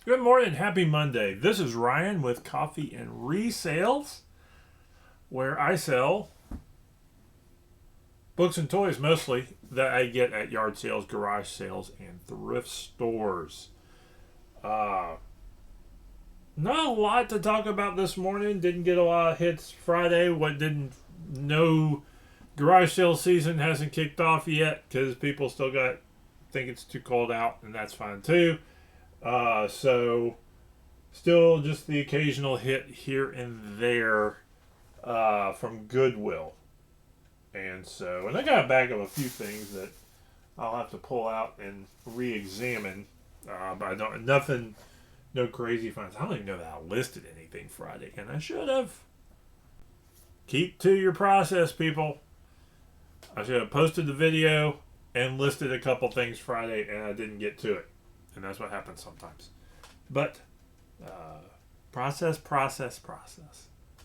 Good morning, happy Monday. This is Ryan with Coffee and Resales, where I sell books and toys mostly that I get at yard sales, garage sales, and thrift stores. Not a lot to talk about this morning. Didn't get a lot of hits Friday. No garage sale season hasn't kicked off yet because people still think it's too cold out, and that's fine too. So still just the occasional hit here and there from Goodwill. And I got a bag of a few things that I'll have to pull out and re-examine. But no crazy finds. I don't even know that I listed anything Friday, and I should have. Keep to your process, people. I should have posted the video and listed a couple things Friday, and I didn't get to it. And that's what happens sometimes. But process.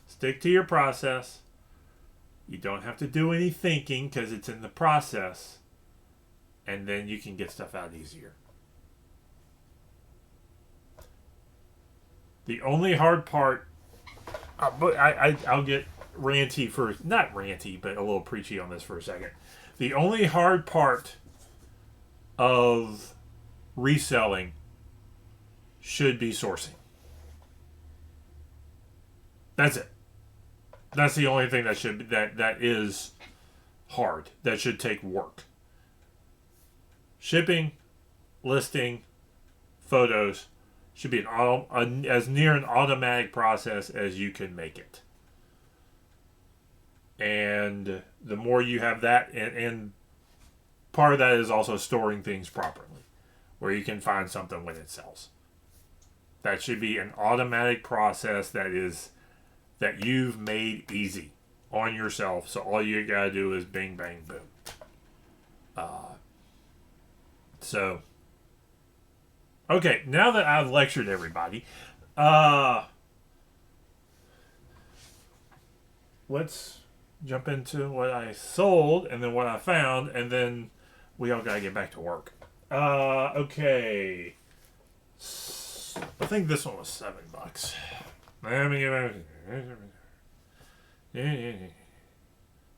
Stick to your process. You don't have to do any thinking because it's in the process. And then you can get stuff out easier. The only hard part, I'll get ranty for, not ranty, but a little preachy on this for a second. The only hard part of reselling should be sourcing. That's it. That's the only thing that is hard. That should take work. Shipping, listing, photos should be as near an automatic process as you can make it. And the more you have that, and part of that is also storing things properly, where you can find something when it sells. That should be an automatic process that you've made easy on yourself. So all you gotta do is bing, bang, boom. Okay, now that I've lectured everybody, let's jump into what I sold and then what I found, and then we all gotta get back to work. Okay. I think this one was $7.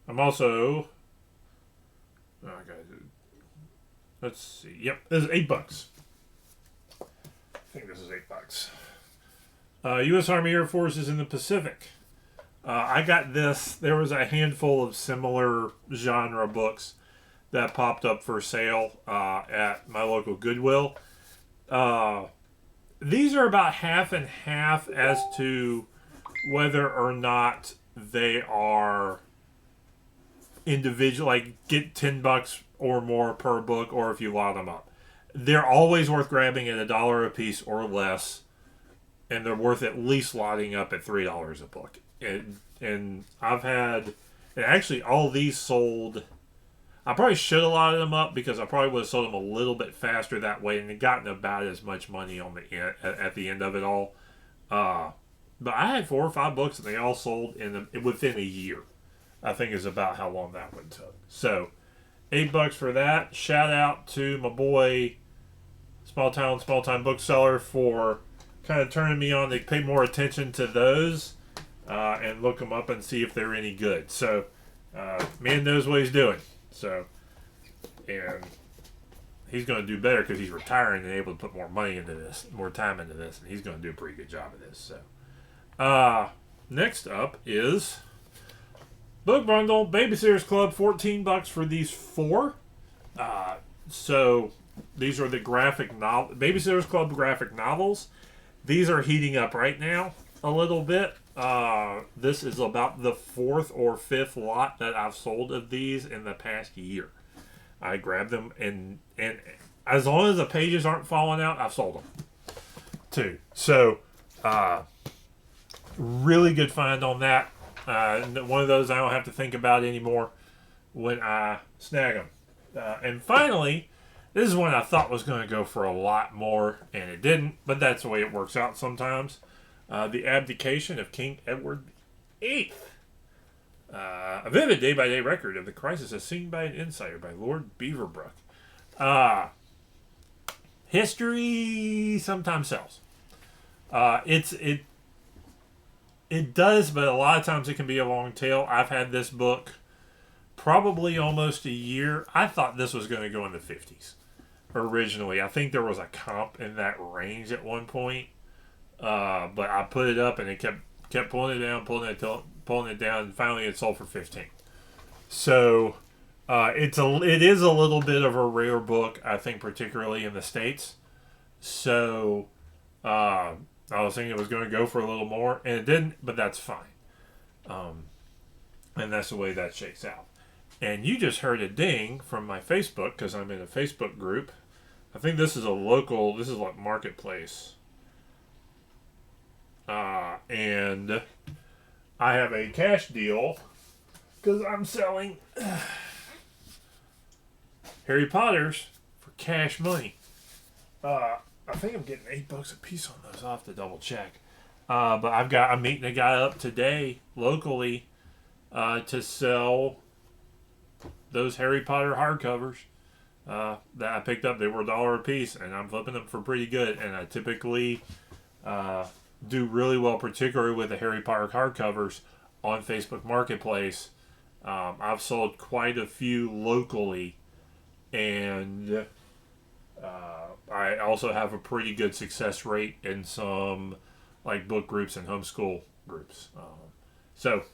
I'm also. Let's see. Yep, this is $8. I think this is $8. U.S. Army Air Force is in the Pacific. I got this. There was a handful of similar genre books that popped up for sale at my local Goodwill. These are about half and half as to whether or not they are individual, like get $10 or more per book, or if you lot them up. They're always worth grabbing at $1 a piece or less, and they're worth at least lotting up at $3 a book. And actually all these sold. I probably should have lotted them up because I probably would have sold them a little bit faster that way and gotten about as much money on at the end of it all. But I had 4 or 5 books and they all sold within a year. I think is about how long that one took. So, $8 for that. Shout out to my boy, small time bookseller, for kind of turning me on to pay more attention to those and look them up and see if they're any good. So, man knows what he's doing. So, and he's going to do better because he's retiring and able to put more money into this, more time into this, and he's going to do a pretty good job of this. So, next up is book bundle, Babysitter's Club, $14 for these 4. So these are the graphic novel, Babysitter's Club graphic novels. These are heating up right now a little bit. This is about the 4th or 5th lot that I've sold of these in the past year. I grabbed them and as long as the pages aren't falling out, I've sold them too. So, really good find on that. One of those I don't have to think about anymore when I snag them. And finally, this is one I thought was going to go for a lot more, and it didn't, but that's the way it works out sometimes. The Abdication of King Edward VIII. A vivid day-by-day record of the crisis as seen by an insider by Lord Beaverbrook. History sometimes sells. It does, but a lot of times it can be a long tail. I've had this book probably almost a year. I thought this was going to go in the 50s originally. I think there was a comp in that range at one point, but I put it up and it kept pulling it down, pulling it down, and finally it sold for 15. So it is a little bit of a rare book, I think, particularly in the States. So I was thinking it was going to go for a little more, and it didn't, but that's fine. And that's the way that shakes out. And you just heard a ding from my Facebook, because I'm in a Facebook group. I think this is like Marketplace. And I have a cash deal, because I'm selling Harry Potters for cash money. I think I'm getting $8 a piece on those. I'll have to double check. But I'm meeting a guy up today locally to sell those Harry Potter hardcovers that I picked up. They were $1 a piece, and I'm flipping them for pretty good. And I typically do really well, particularly with the Harry Potter hardcovers on Facebook Marketplace. I've sold quite a few locally, and I also have a pretty good success rate in some like book groups and homeschool groups. So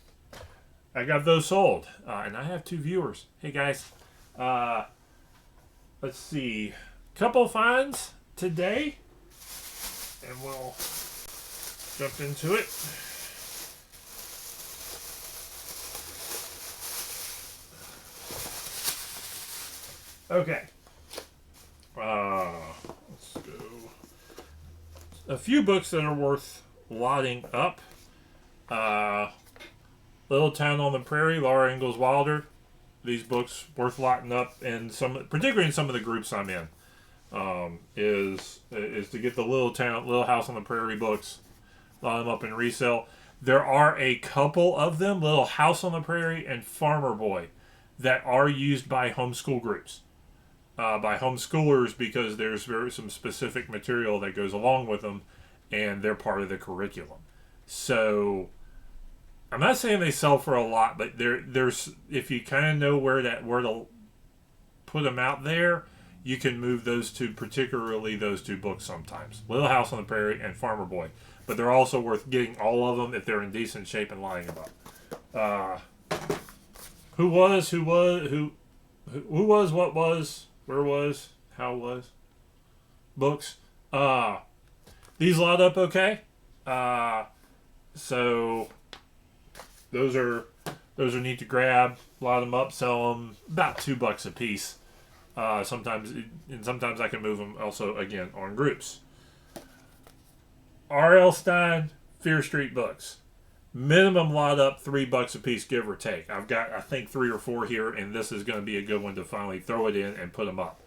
I got those sold, and I have 2 viewers. Hey guys, let's see, couple finds today, and we'll jump into it. Okay. Let's go. A few books that are worth lotting up. Little Town on the Prairie, Laura Ingalls Wilder. These books worth lotting up, and particularly in some of the groups I'm in, is to get the Little House on the Prairie books, lot them up in resale. There are a couple of them, Little House on the Prairie and Farmer Boy, that are used by homeschool groups. By homeschoolers, because there's some specific material that goes along with them, and they're part of the curriculum. So I'm not saying they sell for a lot, but there's if you kind of know where to put them out there, you can move particularly those two books sometimes. Little House on the Prairie and Farmer Boy. But they're also worth getting all of them if they're in decent shape and lining them up. Who was, what was, where was, how was, books. These lot up okay. So those are neat to grab. Lot them up, sell them about $2 a piece. Sometimes I can move them also again on groups. R.L. Stine, Fear Street books. Minimum lot up $3 a piece, give or take. I've got, I think, 3 or 4 here, and this is going to be a good one to finally throw it in and put them up.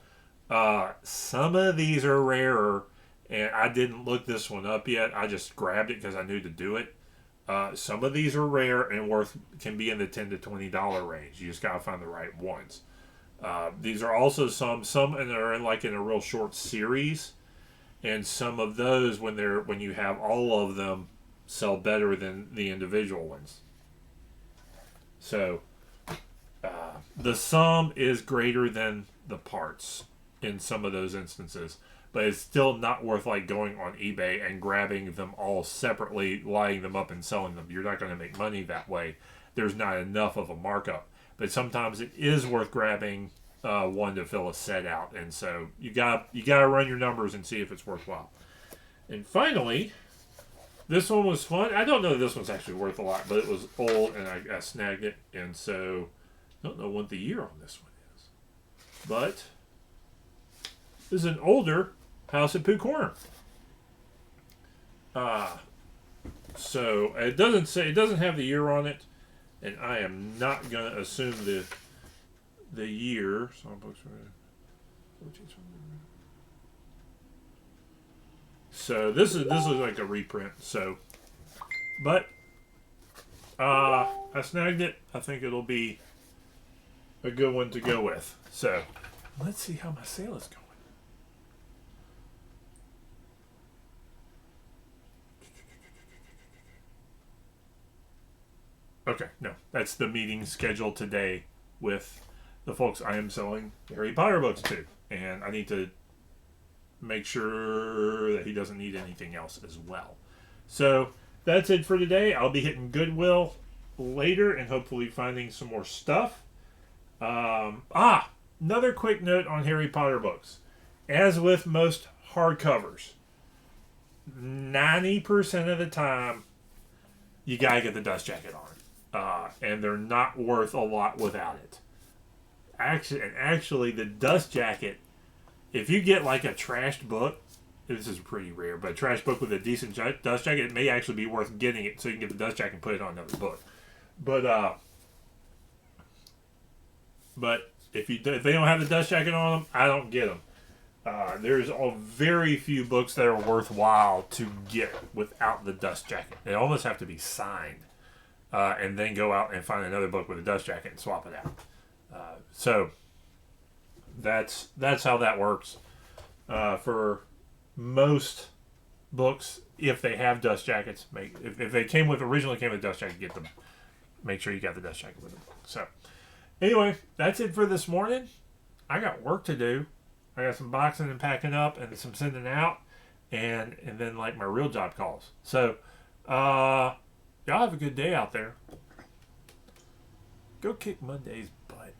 Some of these are rarer, and I didn't look this one up yet. I just grabbed it because I knew to do it. Some of these are rare and can be in the $10 to $20 range. You just got to find the right ones. These are also some are in a real short series, and some of those when you have all of them sell better than the individual ones. So the sum is greater than the parts in some of those instances, but it's still not worth going on eBay and grabbing them all separately, lining them up and selling them. You're not going to make money that way. There's not enough of a markup. But sometimes it is worth grabbing one to fill a set out, and so you got to run your numbers and see if it's worthwhile. And finally, this one was fun. I don't know if this one's actually worth a lot, but it was old, and I snagged it, and so I don't know what the year on this one is. But this is an older House at Pooh Corner. So it doesn't have the year on it, and I am not gonna assume the year. So this is like a reprint. So, but I snagged it. I think it'll be a good one to go with. So let's see how my sale is going. Okay, no, that's the meeting scheduled today with the folks I am selling Harry Potter books to, and I need to make sure that he doesn't need anything else as well. So that's it for today. I'll be hitting Goodwill later and hopefully finding some more stuff. Another quick note on Harry Potter books. As with most hardcovers, 90% of the time, you gotta get the dust jacket on. And they're not worth a lot without it. Actually, the dust jacket, if you get like a trashed book, this is pretty rare, but a trash book with a decent dust jacket, it may actually be worth getting it so you can get the dust jacket and put it on another book. But if they don't have the dust jacket on them, I don't get them. There's very few books that are worthwhile to get without the dust jacket. They almost have to be signed, and then go out and find another book with a dust jacket and swap it out. So that's how that works. For most books, if they have dust jackets, if they originally came with a dust jacket, get them. Make sure you got the dust jacket with them. So anyway, that's it for this morning. I got work to do. I got some boxing and packing up and some sending out, and then like my real job calls. So y'all have a good day out there. Go kick Monday's butt.